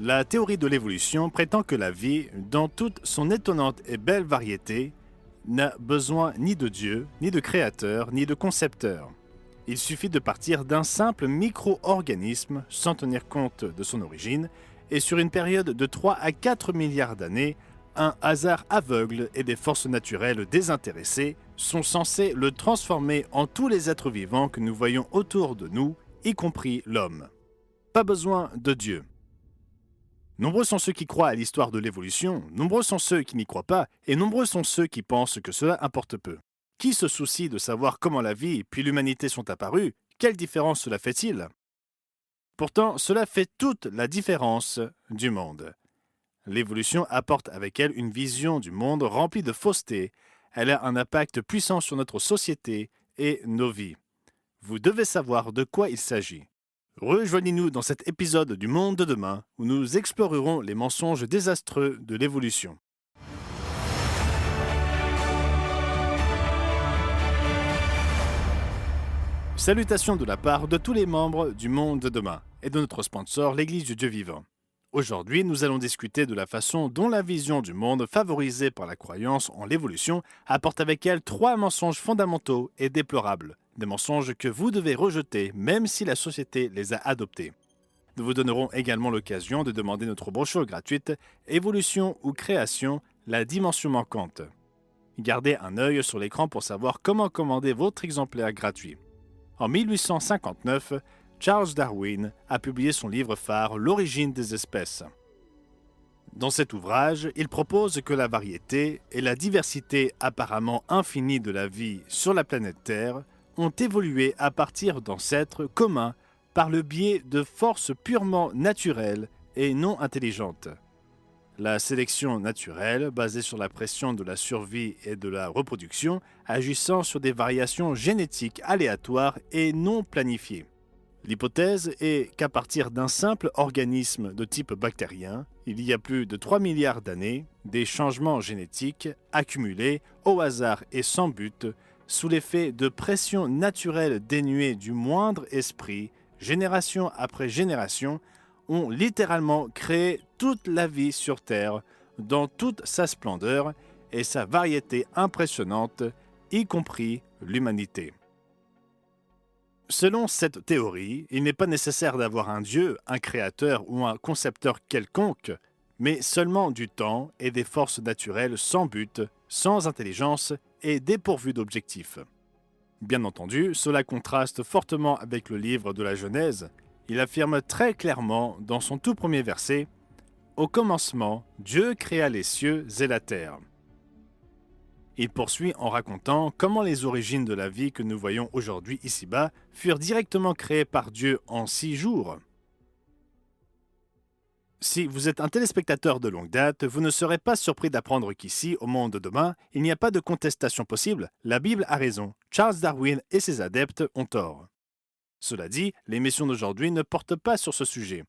La théorie de l'évolution prétend que la vie, dans toute son étonnante et belle variété, n'a besoin ni de Dieu, ni de créateur, ni de concepteur. Il suffit de partir d'un simple micro-organisme sans tenir compte de son origine, et sur une période de 3 à 4 milliards d'années, un hasard aveugle et des forces naturelles désintéressées sont censés le transformer en tous les êtres vivants que nous voyons autour de nous, y compris l'homme. Pas besoin de Dieu. Nombreux sont ceux qui croient à l'histoire de l'évolution, nombreux sont ceux qui n'y croient pas, et nombreux sont ceux qui pensent que cela importe peu. Qui se soucie de savoir comment la vie puis l'humanité sont apparues? Quelle différence cela fait-il? Pourtant, cela fait toute la différence du monde. L'évolution apporte avec elle une vision du monde remplie de fausseté. Elle a un impact puissant sur notre société et nos vies. Vous devez savoir de quoi il s'agit. Rejoignez-nous dans cet épisode du Monde de demain où nous explorerons les mensonges désastreux de l'évolution. Salutations de la part de tous les membres du Monde de demain et de notre sponsor, l'Église du Dieu vivant. Aujourd'hui, nous allons discuter de la façon dont la vision du monde favorisée par la croyance en l'évolution apporte avec elle 3 mensonges fondamentaux et déplorables. Des mensonges que vous devez rejeter même si la société les a adoptés. Nous vous donnerons également l'occasion de demander notre brochure gratuite « Évolution ou création, la dimension manquante ». Gardez un œil sur l'écran pour savoir comment commander votre exemplaire gratuit. En 1859, Charles Darwin a publié son livre phare « L'origine des espèces ». Dans cet ouvrage, il propose que la variété et la diversité apparemment infinie de la vie sur la planète Terre ont évolué à partir d'ancêtres communs par le biais de forces purement naturelles et non intelligentes. La sélection naturelle, basée sur la pression de la survie et de la reproduction, agissant sur des variations génétiques aléatoires et non planifiées. L'hypothèse est qu'à partir d'un simple organisme de type bactérien, il y a plus de 3 milliards d'années, des changements génétiques accumulés au hasard et sans but, sous l'effet de pressions naturelles dénuées du moindre esprit, génération après génération, ont littéralement créé toute la vie sur Terre, dans toute sa splendeur et sa variété impressionnante, y compris l'humanité. Selon cette théorie, il n'est pas nécessaire d'avoir un dieu, un créateur ou un concepteur quelconque, mais seulement du temps et des forces naturelles sans but, sans intelligence et dépourvues d'objectifs. Bien entendu, cela contraste fortement avec le livre de la Genèse. Il affirme très clairement dans son tout premier verset « Au commencement, Dieu créa les cieux et la terre ». Il poursuit en racontant comment les origines de la vie que nous voyons aujourd'hui ici-bas furent directement créées par Dieu en 6 jours. Si vous êtes un téléspectateur de longue date, vous ne serez pas surpris d'apprendre qu'ici, au monde de demain, il n'y a pas de contestation possible. La Bible a raison. Charles Darwin et ses adeptes ont tort. Cela dit, l'émission d'aujourd'hui ne porte pas sur ce sujet.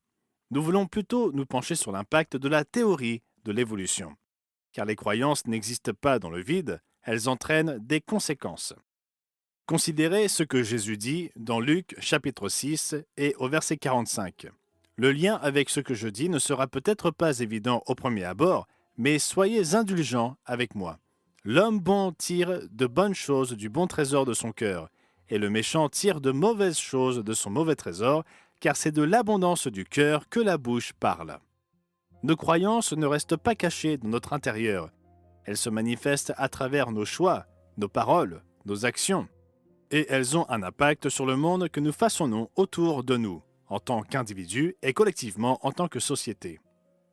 Nous voulons plutôt nous pencher sur l'impact de la théorie de l'évolution. Car les croyances n'existent pas dans le vide, elles entraînent des conséquences. Considérez ce que Jésus dit dans Luc chapitre 6 et au verset 45. Le lien avec ce que je dis ne sera peut-être pas évident au premier abord, mais soyez indulgents avec moi. L'homme bon tire de bonnes choses du bon trésor de son cœur, et le méchant tire de mauvaises choses de son mauvais trésor, car c'est de l'abondance du cœur que la bouche parle. Nos croyances ne restent pas cachées dans notre intérieur. Elles se manifestent à travers nos choix, nos paroles, nos actions. Et elles ont un impact sur le monde que nous façonnons autour de nous, en tant qu'individus et collectivement en tant que société.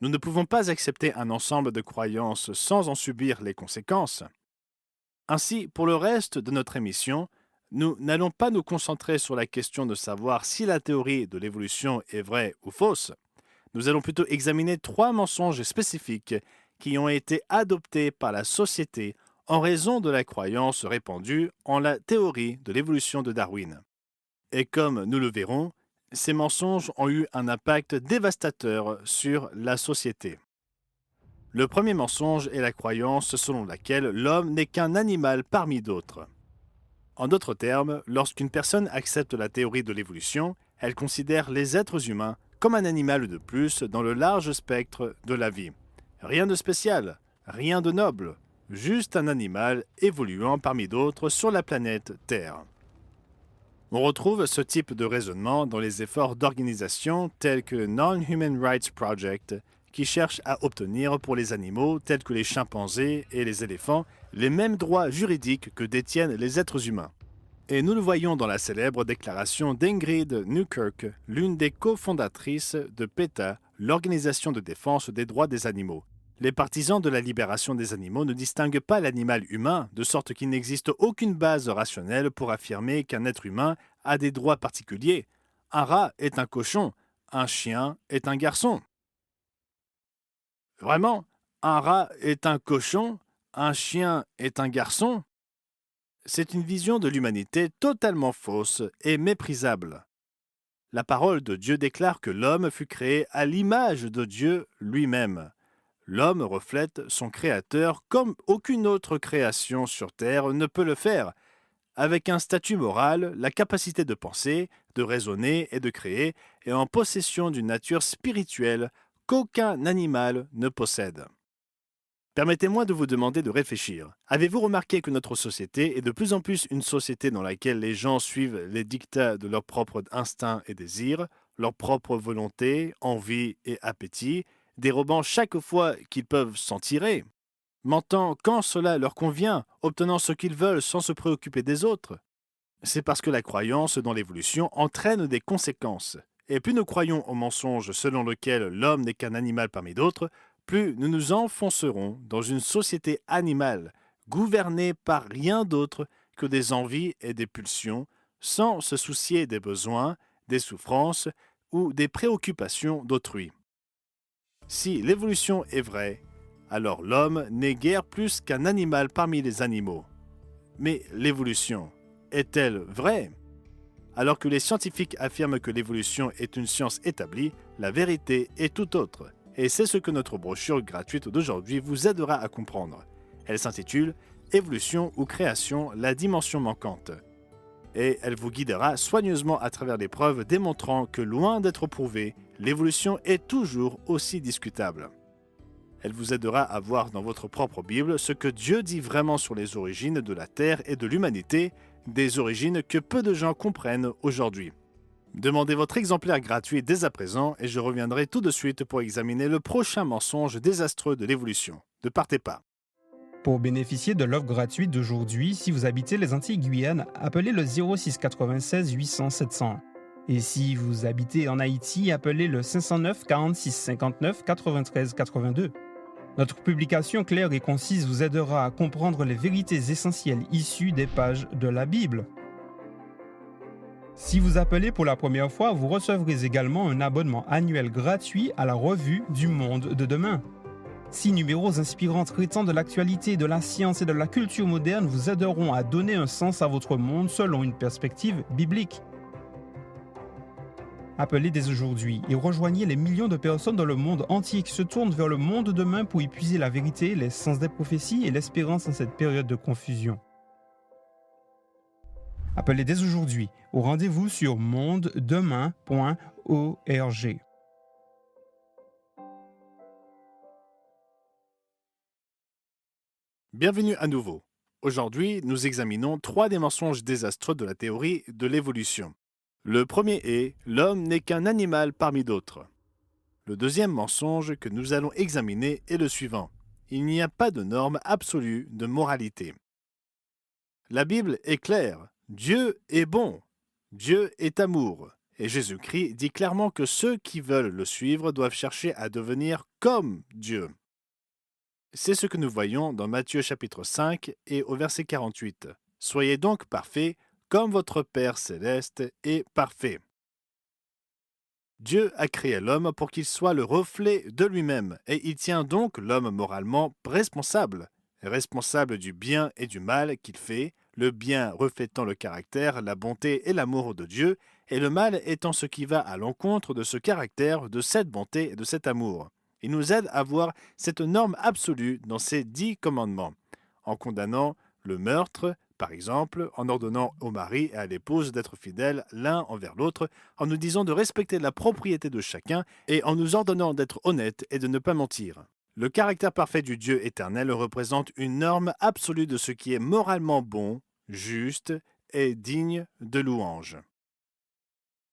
Nous ne pouvons pas accepter un ensemble de croyances sans en subir les conséquences. Ainsi, pour le reste de notre émission, nous n'allons pas nous concentrer sur la question de savoir si la théorie de l'évolution est vraie ou fausse. Nous allons plutôt examiner 3 mensonges spécifiques qui ont été adoptés par la société en raison de la croyance répandue en la théorie de l'évolution de Darwin. Et comme nous le verrons, ces mensonges ont eu un impact dévastateur sur la société. Le premier mensonge est la croyance selon laquelle l'homme n'est qu'un animal parmi d'autres. En d'autres termes, lorsqu'une personne accepte la théorie de l'évolution, elle considère les êtres humains comme un animal de plus dans le large spectre de la vie. Rien de spécial, rien de noble, juste un animal évoluant parmi d'autres sur la planète Terre. On retrouve ce type de raisonnement dans les efforts d'organisations telles que Non-Human Rights Project, qui cherchent à obtenir pour les animaux tels que les chimpanzés et les éléphants les mêmes droits juridiques que détiennent les êtres humains. Et nous le voyons dans la célèbre déclaration d'Ingrid Newkirk, l'une des cofondatrices de PETA, l'organisation de défense des droits des animaux. Les partisans de la libération des animaux ne distinguent pas l'animal humain, de sorte qu'il n'existe aucune base rationnelle pour affirmer qu'un être humain a des droits particuliers. Un rat est un cochon, un chien est un garçon. Vraiment, un rat est un cochon, un chien est un garçon? C'est une vision de l'humanité totalement fausse et méprisable. La parole de Dieu déclare que l'homme fut créé à l'image de Dieu lui-même. L'homme reflète son Créateur comme aucune autre création sur Terre ne peut le faire, avec un statut moral, la capacité de penser, de raisonner et de créer, et en possession d'une nature spirituelle qu'aucun animal ne possède. Permettez-moi de vous demander de réfléchir. Avez-vous remarqué que notre société est de plus en plus une société dans laquelle les gens suivent les dictats de leurs propres instincts et désirs, leurs propres volontés, envies et appétits, dérobant chaque fois qu'ils peuvent s'en tirer, mentant quand cela leur convient, obtenant ce qu'ils veulent sans se préoccuper des autres? C'est parce que la croyance dans l'évolution entraîne des conséquences. Et plus nous croyons au mensonge selon lequel l'homme n'est qu'un animal parmi d'autres, plus nous nous enfoncerons dans une société animale, gouvernée par rien d'autre que des envies et des pulsions, sans se soucier des besoins, des souffrances ou des préoccupations d'autrui. Si l'évolution est vraie, alors l'homme n'est guère plus qu'un animal parmi les animaux. Mais l'évolution est-elle vraie? Alors que les scientifiques affirment que l'évolution est une science établie, la vérité est tout autre. Et c'est ce que notre brochure gratuite d'aujourd'hui vous aidera à comprendre. Elle s'intitule « Évolution ou création, la dimension manquante ». Et elle vous guidera soigneusement à travers les preuves démontrant que loin d'être prouvée, l'évolution est toujours aussi discutable. Elle vous aidera à voir dans votre propre Bible ce que Dieu dit vraiment sur les origines de la Terre et de l'humanité, des origines que peu de gens comprennent aujourd'hui. Demandez votre exemplaire gratuit dès à présent et je reviendrai tout de suite pour examiner le prochain mensonge désastreux de l'évolution. Ne partez pas. Pour bénéficier de l'offre gratuite d'aujourd'hui, si vous habitez les Antilles-Guyane, appelez le 06 96 800 700. Et si vous habitez en Haïti, appelez le 509 46 59 93 82. Notre publication claire et concise vous aidera à comprendre les vérités essentielles issues des pages de la Bible. Si vous appelez pour la première fois, vous recevrez également un abonnement annuel gratuit à la revue du Monde de demain. 6 numéros inspirants traitant de l'actualité, de la science et de la culture moderne vous aideront à donner un sens à votre monde selon une perspective biblique. Appelez dès aujourd'hui et rejoignez les millions de personnes dans le monde entier qui se tournent vers le monde de demain pour y puiser la vérité, les sens des prophéties et l'espérance en cette période de confusion. Appelez dès aujourd'hui au rendez-vous sur mondedemain.org. Bienvenue à nouveau. Aujourd'hui, nous examinons 3 des mensonges désastreux de la théorie de l'évolution. Le premier est « L'homme n'est qu'un animal parmi d'autres ». Le deuxième mensonge que nous allons examiner est le suivant. Il n'y a pas de norme absolue de moralité. La Bible est claire. Dieu est bon. Dieu est amour. Et Jésus-Christ dit clairement que ceux qui veulent le suivre doivent chercher à devenir comme Dieu. C'est ce que nous voyons dans Matthieu chapitre 5 et au verset 48. « Soyez donc parfaits, comme votre Père céleste est parfait. » Dieu a créé l'homme pour qu'il soit le reflet de lui-même, et il tient donc l'homme moralement responsable du bien et du mal qu'il fait, le bien reflétant le caractère, la bonté et l'amour de Dieu, et le mal étant ce qui va à l'encontre de ce caractère, de cette bonté et de cet amour. Il nous aide à voir cette norme absolue dans ces 10 commandements, en condamnant le meurtre, Par exemple, en ordonnant au mari et à l'épouse d'être fidèles l'un envers l'autre, en nous disant de respecter la propriété de chacun et en nous ordonnant d'être honnêtes et de ne pas mentir. Le caractère parfait du Dieu éternel représente une norme absolue de ce qui est moralement bon, juste et digne de louange.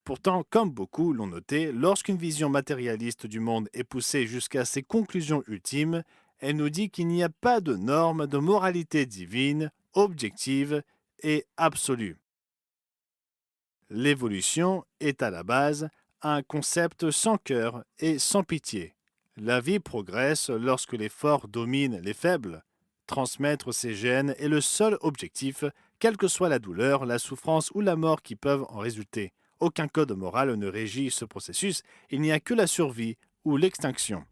Pourtant, comme beaucoup l'ont noté, lorsqu'une vision matérialiste du monde est poussée jusqu'à ses conclusions ultimes, elle nous dit qu'il n'y a pas de norme de moralité divine, objective et absolue. L'évolution est à la base un concept sans cœur et sans pitié. La vie progresse lorsque les forts dominent les faibles. Transmettre ces gènes est le seul objectif, quelle que soit la douleur, la souffrance ou la mort qui peuvent en résulter. Aucun code moral ne régit ce processus, il n'y a que la survie ou l'extinction.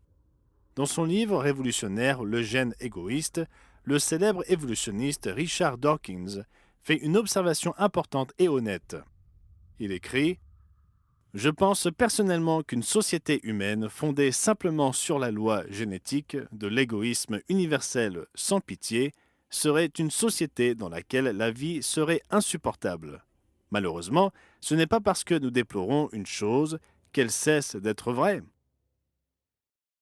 Dans son livre révolutionnaire Le gène égoïste, le célèbre évolutionniste Richard Dawkins fait une observation importante et honnête. Il écrit « Je pense personnellement qu'une société humaine fondée simplement sur la loi génétique de l'égoïsme universel sans pitié serait une société dans laquelle la vie serait insupportable. Malheureusement, ce n'est pas parce que nous déplorons une chose qu'elle cesse d'être vraie. »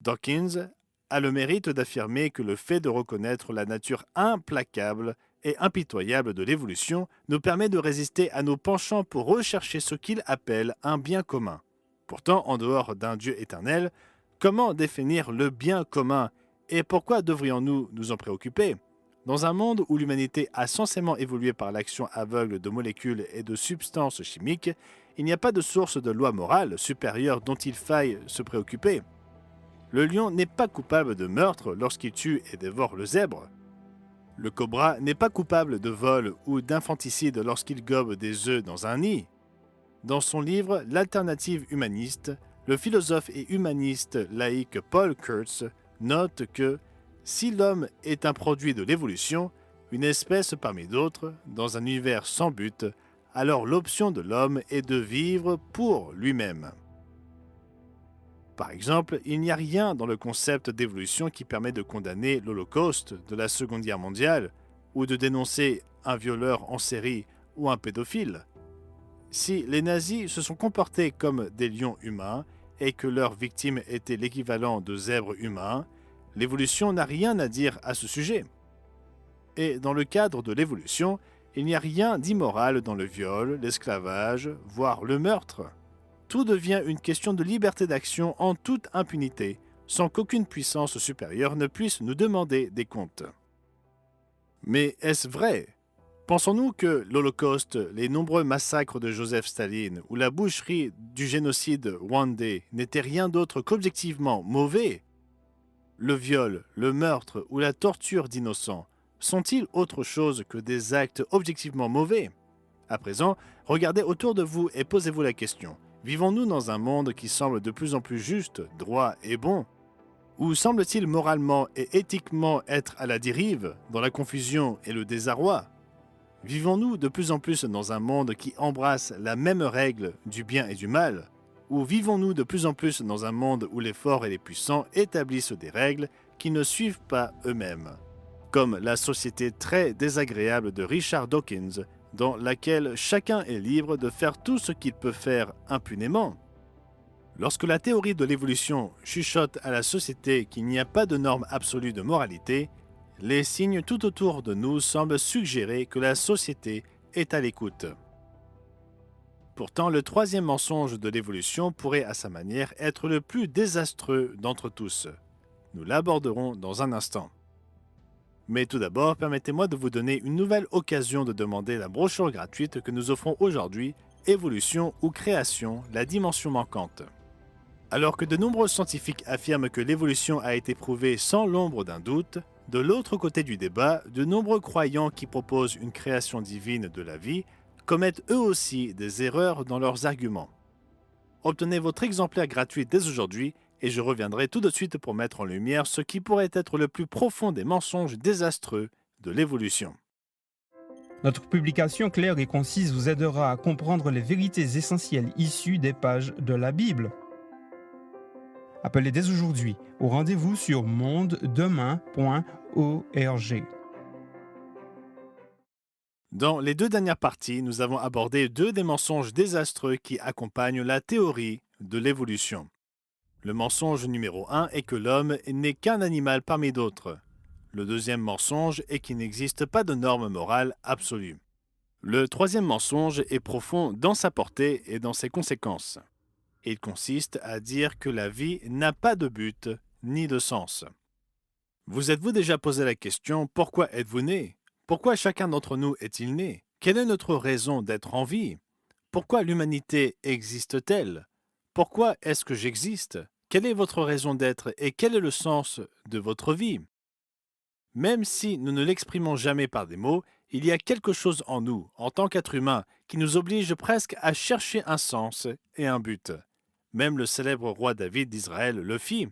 Dawkins a le mérite d'affirmer que le fait de reconnaître la nature implacable et impitoyable de l'évolution nous permet de résister à nos penchants pour rechercher ce qu'il appelle un bien commun. Pourtant, en dehors d'un Dieu éternel, comment définir le bien commun et pourquoi devrions-nous nous en préoccuper ? Dans un monde où l'humanité a censément évolué par l'action aveugle de molécules et de substances chimiques, il n'y a pas de source de loi morale supérieure dont il faille se préoccuper. Le lion n'est pas coupable de meurtre lorsqu'il tue et dévore le zèbre. Le cobra n'est pas coupable de vol ou d'infanticide lorsqu'il gobe des œufs dans un nid. Dans son livre L'alternative humaniste, le philosophe et humaniste laïque Paul Kurtz note que si l'homme est un produit de l'évolution, une espèce parmi d'autres, dans un univers sans but, alors l'option de l'homme est de vivre pour lui-même. Par exemple, il n'y a rien dans le concept d'évolution qui permet de condamner l'Holocauste de la Seconde Guerre mondiale ou de dénoncer un violeur en série ou un pédophile. Si les nazis se sont comportés comme des lions humains et que leurs victimes étaient l'équivalent de zèbres humains, l'évolution n'a rien à dire à ce sujet. Et dans le cadre de l'évolution, il n'y a rien d'immoral dans le viol, l'esclavage, voire le meurtre. Tout devient une question de liberté d'action en toute impunité, sans qu'aucune puissance supérieure ne puisse nous demander des comptes. Mais est-ce vrai ? Pensons-nous que l'Holocauste, les nombreux massacres de Joseph Staline ou la boucherie du génocide rwandais n'étaient rien d'autre qu'objectivement mauvais ? Le viol, le meurtre ou la torture d'innocents sont-ils autre chose que des actes objectivement mauvais ? À présent, regardez autour de vous et posez-vous la question. Vivons-nous dans un monde qui semble de plus en plus juste, droit et bon ? Ou semble-t-il moralement et éthiquement être à la dérive, dans la confusion et le désarroi ? Vivons-nous de plus en plus dans un monde qui embrasse la même règle du bien et du mal ? Ou vivons-nous de plus en plus dans un monde où les forts et les puissants établissent des règles qui ne suivent pas eux-mêmes ? Comme la société très désagréable de Richard Dawkins, dans laquelle chacun est libre de faire tout ce qu'il peut faire impunément. Lorsque la théorie de l'évolution chuchote à la société qu'il n'y a pas de norme absolue de moralité, les signes tout autour de nous semblent suggérer que la société est à l'écoute. Pourtant, le troisième mensonge de l'évolution pourrait à sa manière être le plus désastreux d'entre tous. Nous l'aborderons dans un instant. Mais tout d'abord, permettez-moi de vous donner une nouvelle occasion de demander la brochure gratuite que nous offrons aujourd'hui, Évolution ou création, la dimension manquante. Alors que de nombreux scientifiques affirment que l'évolution a été prouvée sans l'ombre d'un doute, de l'autre côté du débat, de nombreux croyants qui proposent une création divine de la vie commettent eux aussi des erreurs dans leurs arguments. Obtenez votre exemplaire gratuit dès aujourd'hui et je reviendrai tout de suite pour mettre en lumière ce qui pourrait être le plus profond des mensonges désastreux de l'évolution. Notre publication claire et concise vous aidera à comprendre les vérités essentielles issues des pages de la Bible. Appelez dès aujourd'hui au rendez-vous sur mondedemain.org. Dans les deux dernières parties, nous avons abordé deux des mensonges désastreux qui accompagnent la théorie de l'évolution. Le mensonge numéro 1 est que l'homme n'est qu'un animal parmi d'autres. Le deuxième mensonge est qu'il n'existe pas de norme morale absolue. Le troisième mensonge est profond dans sa portée et dans ses conséquences. Il consiste à dire que la vie n'a pas de but ni de sens. Vous êtes-vous déjà posé la question: pourquoi êtes-vous né? Pourquoi chacun d'entre nous est-il né? Quelle est notre raison d'être en vie? Pourquoi l'humanité existe-t-elle? Pourquoi est-ce que j'existe? Quelle est votre raison d'être et quel est le sens de votre vie? Même si nous ne l'exprimons jamais par des mots, il y a quelque chose en nous, en tant qu'être humain, qui nous oblige presque à chercher un sens et un but. Même le célèbre roi David d'Israël le fit.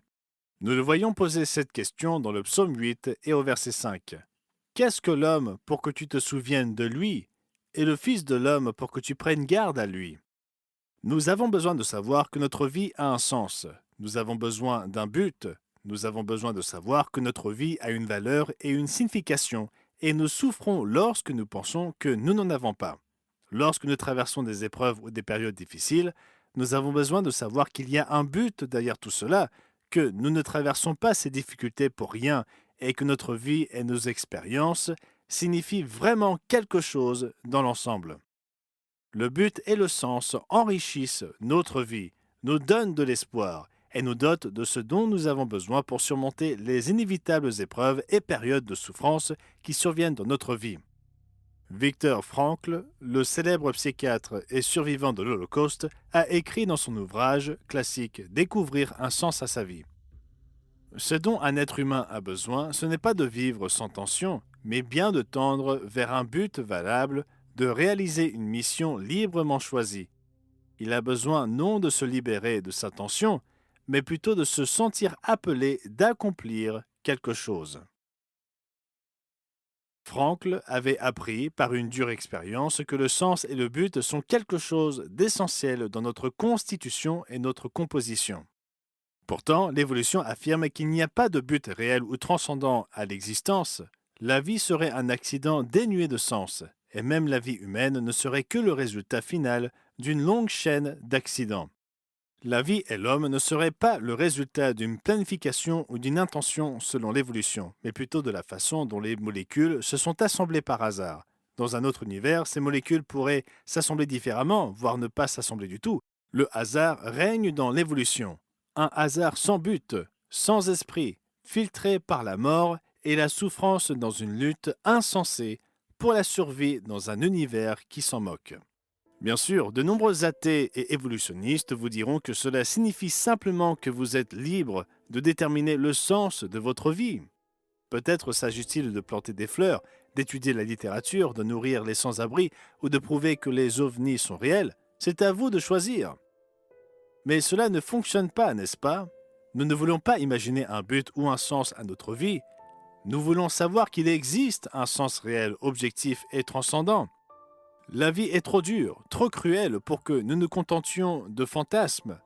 Nous le voyons poser cette question dans le psaume 8 et au verset 5. Qu'est-ce que l'homme pour que tu te souviennes de lui, et le Fils de l'homme pour que tu prennes garde à lui? Nous avons besoin de savoir que notre vie a un sens. Nous avons besoin d'un but. Nous avons besoin de savoir que notre vie a une valeur et une signification, et nous souffrons lorsque nous pensons que nous n'en avons pas. Lorsque nous traversons des épreuves ou des périodes difficiles, nous avons besoin de savoir qu'il y a un but derrière tout cela, que nous ne traversons pas ces difficultés pour rien et que notre vie et nos expériences signifient vraiment quelque chose dans l'ensemble. Le but et le sens enrichissent notre vie, nous donnent de l'espoir et nous dotent de ce dont nous avons besoin pour surmonter les inévitables épreuves et périodes de souffrance qui surviennent dans notre vie. Viktor Frankl, le célèbre psychiatre et survivant de l'Holocauste, a écrit dans son ouvrage classique Découvrir un sens à sa vie. Ce dont un être humain a besoin, ce n'est pas de vivre sans tension, mais bien de tendre vers un but valable, de réaliser une mission librement choisie. Il a besoin non de se libérer de sa tension, mais plutôt de se sentir appelé d'accomplir quelque chose. Frankl avait appris par une dure expérience que le sens et le but sont quelque chose d'essentiel dans notre constitution et notre composition. Pourtant, l'évolution affirme qu'il n'y a pas de but réel ou transcendant à l'existence. La vie serait un accident dénué de sens, et même la vie humaine ne serait que le résultat final d'une longue chaîne d'accidents. La vie et l'homme ne seraient pas le résultat d'une planification ou d'une intention selon l'évolution, mais plutôt de la façon dont les molécules se sont assemblées par hasard. Dans un autre univers, ces molécules pourraient s'assembler différemment, voire ne pas s'assembler du tout. Le hasard règne dans l'évolution. Un hasard sans but, sans esprit, filtré par la mort et la souffrance dans une lutte insensée pour la survie dans un univers qui s'en moque. Bien sûr, de nombreux athées et évolutionnistes vous diront que cela signifie simplement que vous êtes libre de déterminer le sens de votre vie. Peut-être s'agit-il de planter des fleurs, d'étudier la littérature, de nourrir les sans-abri ou de prouver que les ovnis sont réels. C'est à vous de choisir. Mais cela ne fonctionne pas, n'est-ce pas? Nous ne voulons pas imaginer un but ou un sens à notre vie. Nous voulons savoir qu'il existe un sens réel, objectif et transcendant. La vie est trop dure, trop cruelle pour que nous nous contentions de fantasmes.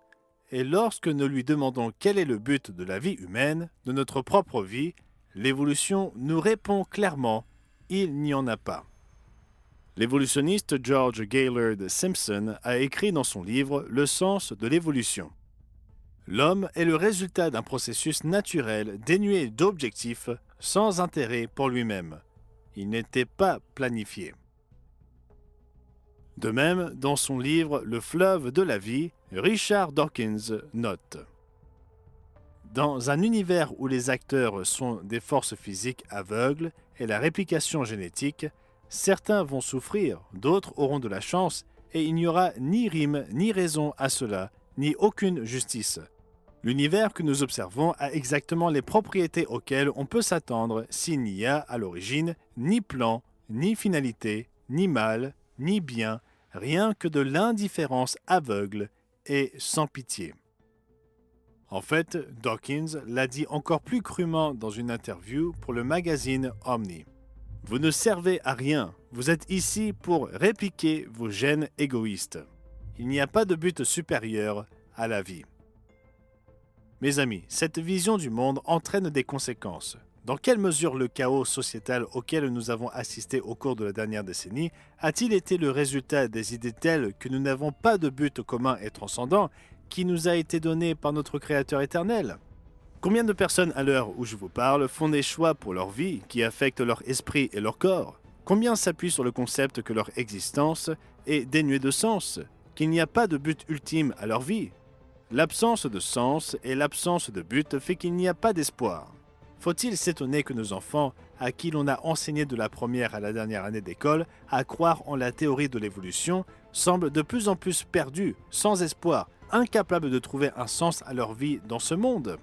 Et lorsque nous lui demandons quel est le but de la vie humaine, de notre propre vie, l'évolution nous répond clairement « il n'y en a pas ». L'évolutionniste George Gaylord Simpson a écrit dans son livre « Le sens de l'évolution ». L'homme est le résultat d'un processus naturel dénué d'objectifs, sans intérêt pour lui-même. Il n'était pas planifié. De même, dans son livre Le fleuve de la vie, Richard Dawkins note: dans un univers où les acteurs sont des forces physiques aveugles et la réplication génétique, certains vont souffrir, d'autres auront de la chance, et il n'y aura ni rime ni raison à cela, ni aucune justice. L'univers que nous observons a exactement les propriétés auxquelles on peut s'attendre s'il n'y a, à l'origine, ni plan, ni finalité, ni mal, ni bien, rien que de l'indifférence aveugle et sans pitié. En fait, Dawkins l'a dit encore plus crûment dans une interview pour le magazine Omni. Vous ne servez à rien, vous êtes ici pour répliquer vos gènes égoïstes. Il n'y a pas de but supérieur à la vie. Mes amis, cette vision du monde entraîne des conséquences. Dans quelle mesure le chaos sociétal auquel nous avons assisté au cours de la dernière décennie a-t-il été le résultat des idées telles que nous n'avons pas de but commun et transcendant qui nous a été donné par notre Créateur éternel? Combien de personnes à l'heure où je vous parle font des choix pour leur vie qui affectent leur esprit et leur corps? Combien s'appuient sur le concept que leur existence est dénuée de sens, qu'il n'y a pas de but ultime à leur vie? L'absence de sens et l'absence de but fait qu'il n'y a pas d'espoir. Faut-il s'étonner que nos enfants, à qui l'on a enseigné de la première à la dernière année d'école à croire en la théorie de l'évolution, semblent de plus en plus perdus, sans espoir, incapables de trouver un sens à leur vie dans ce monde?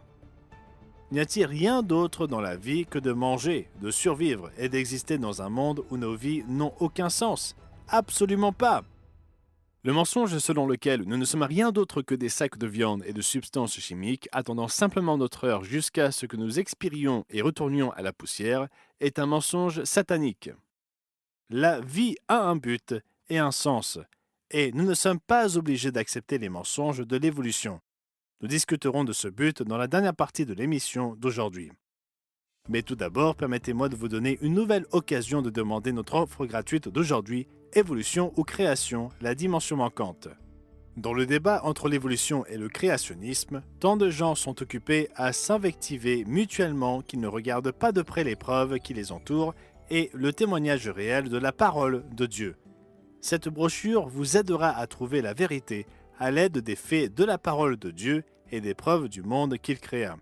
N'y a-t-il rien d'autre dans la vie que de manger, de survivre et d'exister dans un monde où nos vies n'ont aucun sens? Absolument pas! Le mensonge selon lequel nous ne sommes rien d'autre que des sacs de viande et de substances chimiques attendant simplement notre heure jusqu'à ce que nous expirions et retournions à la poussière est un mensonge satanique. La vie a un but et un sens, et nous ne sommes pas obligés d'accepter les mensonges de l'évolution. Nous discuterons de ce but dans la dernière partie de l'émission d'aujourd'hui. Mais tout d'abord, permettez-moi de vous donner une nouvelle occasion de demander notre offre gratuite d'aujourd'hui, Évolution ou création, la dimension manquante. Dans le débat entre l'évolution et le créationnisme, tant de gens sont occupés à s'invectiver mutuellement qu'ils ne regardent pas de près les preuves qui les entourent et le témoignage réel de la parole de Dieu. Cette brochure vous aidera à trouver la vérité à l'aide des faits de la parole de Dieu et des preuves du monde qu'il créa.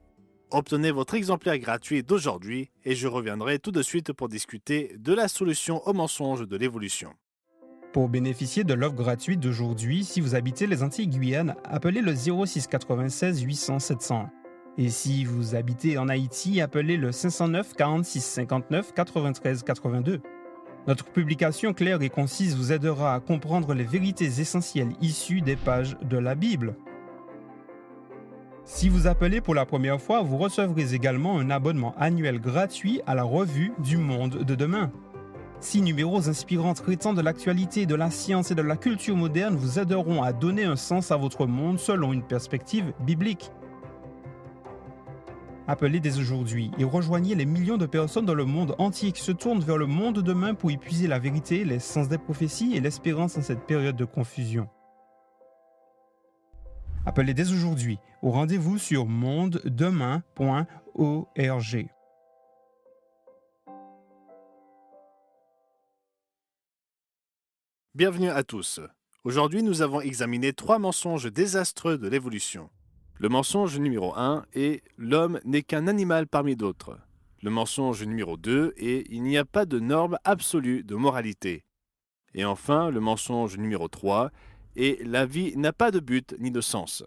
Obtenez votre exemplaire gratuit d'aujourd'hui et je reviendrai tout de suite pour discuter de la solution au mensonge de l'évolution. Pour bénéficier de l'offre gratuite d'aujourd'hui, si vous habitez les Antilles-Guyane, appelez le 06 96 800 700. Et si vous habitez en Haïti, appelez le 509 46 59 93 82. Notre publication claire et concise vous aidera à comprendre les vérités essentielles issues des pages de la Bible. Si vous appelez pour la première fois, vous recevrez également un abonnement annuel gratuit à la revue du Monde de demain. 6 numéros inspirants traitant de l'actualité, de la science et de la culture moderne vous aideront à donner un sens à votre monde selon une perspective biblique. Appelez dès aujourd'hui et rejoignez les millions de personnes dans le monde entier qui se tournent vers le monde de demain pour y puiser la vérité, les sens des prophéties et l'espérance en cette période de confusion. Appelez dès aujourd'hui au rendez-vous sur mondedemain.org. Bienvenue à tous. Aujourd'hui, nous avons examiné 3 mensonges désastreux de l'évolution. Le mensonge numéro 1 est « L'homme n'est qu'un animal parmi d'autres ». Le mensonge numéro 2 est « Il n'y a pas de norme absolue de moralité ». Et enfin, le mensonge numéro 3 est « La vie n'a pas de but ni de sens ».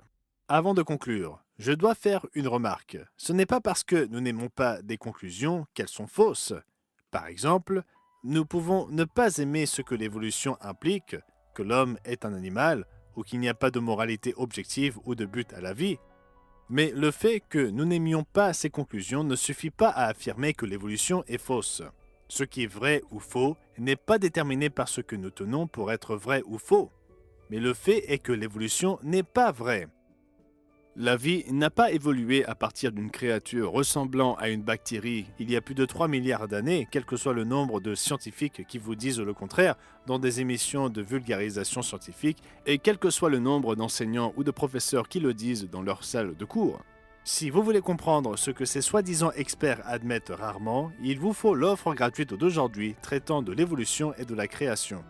Avant de conclure, je dois faire une remarque. Ce n'est pas parce que nous n'aimons pas des conclusions qu'elles sont fausses. Par exemple, nous pouvons ne pas aimer ce que l'évolution implique, que l'homme est un animal, ou qu'il n'y a pas de moralité objective ou de but à la vie. Mais le fait que nous n'aimions pas ces conclusions ne suffit pas à affirmer que l'évolution est fausse. Ce qui est vrai ou faux n'est pas déterminé par ce que nous tenons pour être vrai ou faux. Mais le fait est que l'évolution n'est pas vraie. La vie n'a pas évolué à partir d'une créature ressemblant à une bactérie il y a plus de 3 milliards d'années, quel que soit le nombre de scientifiques qui vous disent le contraire dans des émissions de vulgarisation scientifique et quel que soit le nombre d'enseignants ou de professeurs qui le disent dans leur salle de cours. Si vous voulez comprendre ce que ces soi-disant experts admettent rarement, il vous faut l'offre gratuite d'aujourd'hui traitant de l'évolution et de la création.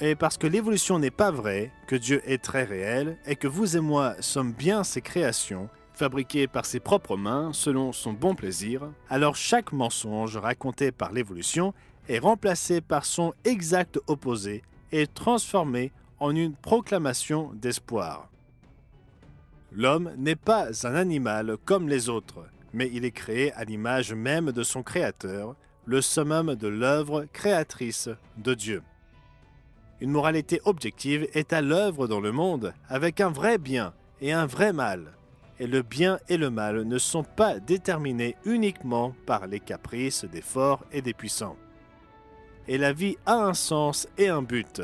Et parce que l'évolution n'est pas vraie, que Dieu est très réel, et que vous et moi sommes bien ses créations, fabriquées par ses propres mains selon son bon plaisir, alors chaque mensonge raconté par l'évolution est remplacé par son exact opposé et transformé en une proclamation d'espoir. L'homme n'est pas un animal comme les autres, mais il est créé à l'image même de son Créateur, le summum de l'œuvre créatrice de Dieu. Une moralité objective est à l'œuvre dans le monde avec un vrai bien et un vrai mal. Et le bien et le mal ne sont pas déterminés uniquement par les caprices des forts et des puissants. Et la vie a un sens et un but.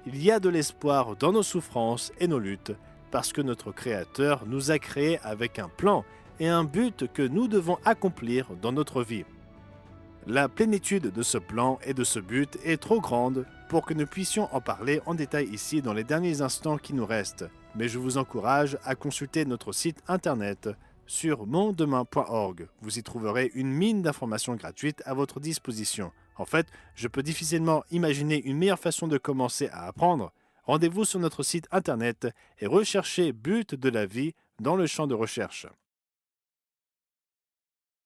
Il y a de l'espoir dans nos souffrances et nos luttes parce que notre Créateur nous a créés avec un plan et un but que nous devons accomplir dans notre vie. La plénitude de ce plan et de ce but est trop grande pour que nous puissions en parler en détail ici dans les derniers instants qui nous restent, mais je vous encourage à consulter notre site internet sur mondedemain.org. Vous y trouverez une mine d'informations gratuites à votre disposition. En fait, je peux difficilement imaginer une meilleure façon de commencer à apprendre. Rendez-vous sur notre site internet et recherchez But de la vie dans le champ de recherche.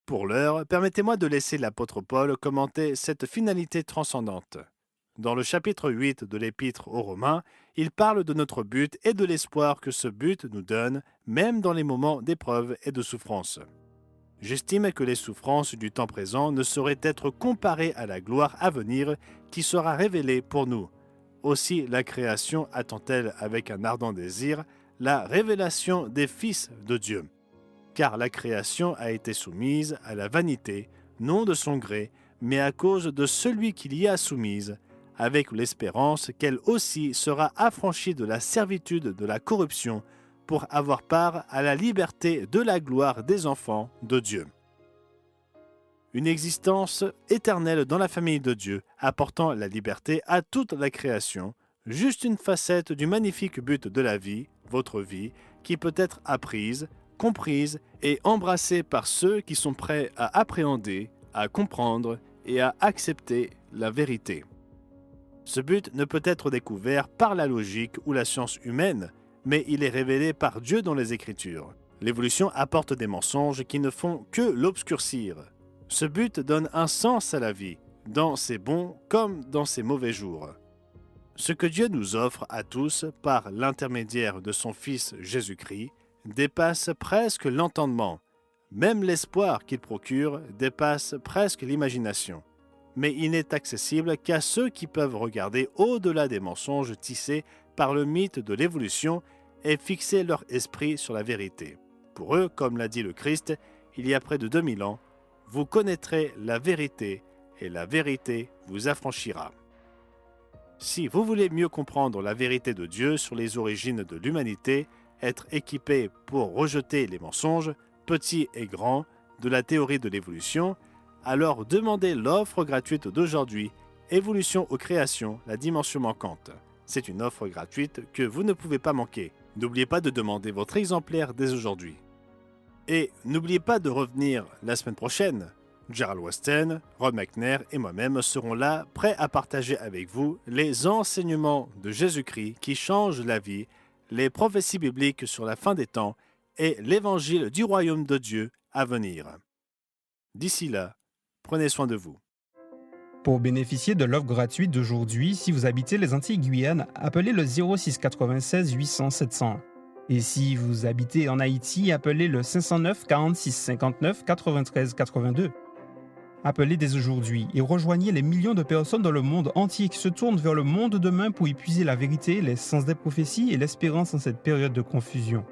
Pour l'heure, permettez-moi de laisser l'apôtre Paul commenter cette finalité transcendante. Dans le chapitre 8 de l'Épître aux Romains, il parle de notre but et de l'espoir que ce but nous donne, même dans les moments d'épreuve et de souffrance. J'estime que les souffrances du temps présent ne sauraient être comparées à la gloire à venir qui sera révélée pour nous. Aussi la création attend-elle avec un ardent désir la révélation des fils de Dieu. Car la création a été soumise à la vanité, non de son gré, mais à cause de celui qui l'y a soumise, avec l'espérance qu'elle aussi sera affranchie de la servitude de la corruption pour avoir part à la liberté de la gloire des enfants de Dieu. Une existence éternelle dans la famille de Dieu, apportant la liberté à toute la création, juste une facette du magnifique but de la vie, votre vie, qui peut être apprise, comprise et embrassée par ceux qui sont prêts à appréhender, à comprendre et à accepter la vérité. Ce but ne peut être découvert par la logique ou la science humaine, mais il est révélé par Dieu dans les Écritures. L'évolution apporte des mensonges qui ne font que l'obscurcir. Ce but donne un sens à la vie, dans ses bons comme dans ses mauvais jours. Ce que Dieu nous offre à tous par l'intermédiaire de son Fils Jésus-Christ dépasse presque l'entendement. Même l'espoir qu'il procure dépasse presque l'imagination. Mais il n'est accessible qu'à ceux qui peuvent regarder au-delà des mensonges tissés par le mythe de l'évolution et fixer leur esprit sur la vérité. Pour eux, comme l'a dit le Christ, il y a près de 2000 ans, vous connaîtrez la vérité et la vérité vous affranchira. Si vous voulez mieux comprendre la vérité de Dieu sur les origines de l'humanité, être équipé pour rejeter les mensonges, petits et grands, de la théorie de l'évolution, alors demandez l'offre gratuite d'aujourd'hui, Évolution aux créations, la dimension manquante. C'est une offre gratuite que vous ne pouvez pas manquer. N'oubliez pas de demander votre exemplaire dès aujourd'hui. Et n'oubliez pas de revenir la semaine prochaine. Gerald Weston, Rod McNair et moi-même serons là, prêts à partager avec vous les enseignements de Jésus-Christ qui changent la vie, les prophéties bibliques sur la fin des temps et l'évangile du royaume de Dieu à venir. D'ici là, prenez soin de vous. Pour bénéficier de l'offre gratuite d'aujourd'hui, si vous habitez les Antilles-Guyane, appelez le 06 96 800 700. Et si vous habitez en Haïti, appelez le 509 46 59 93 82. Appelez dès aujourd'hui et rejoignez les millions de personnes dans le monde entier qui se tournent vers le monde de demain pour y puiser la vérité, les sens des prophéties et l'espérance en cette période de confusion.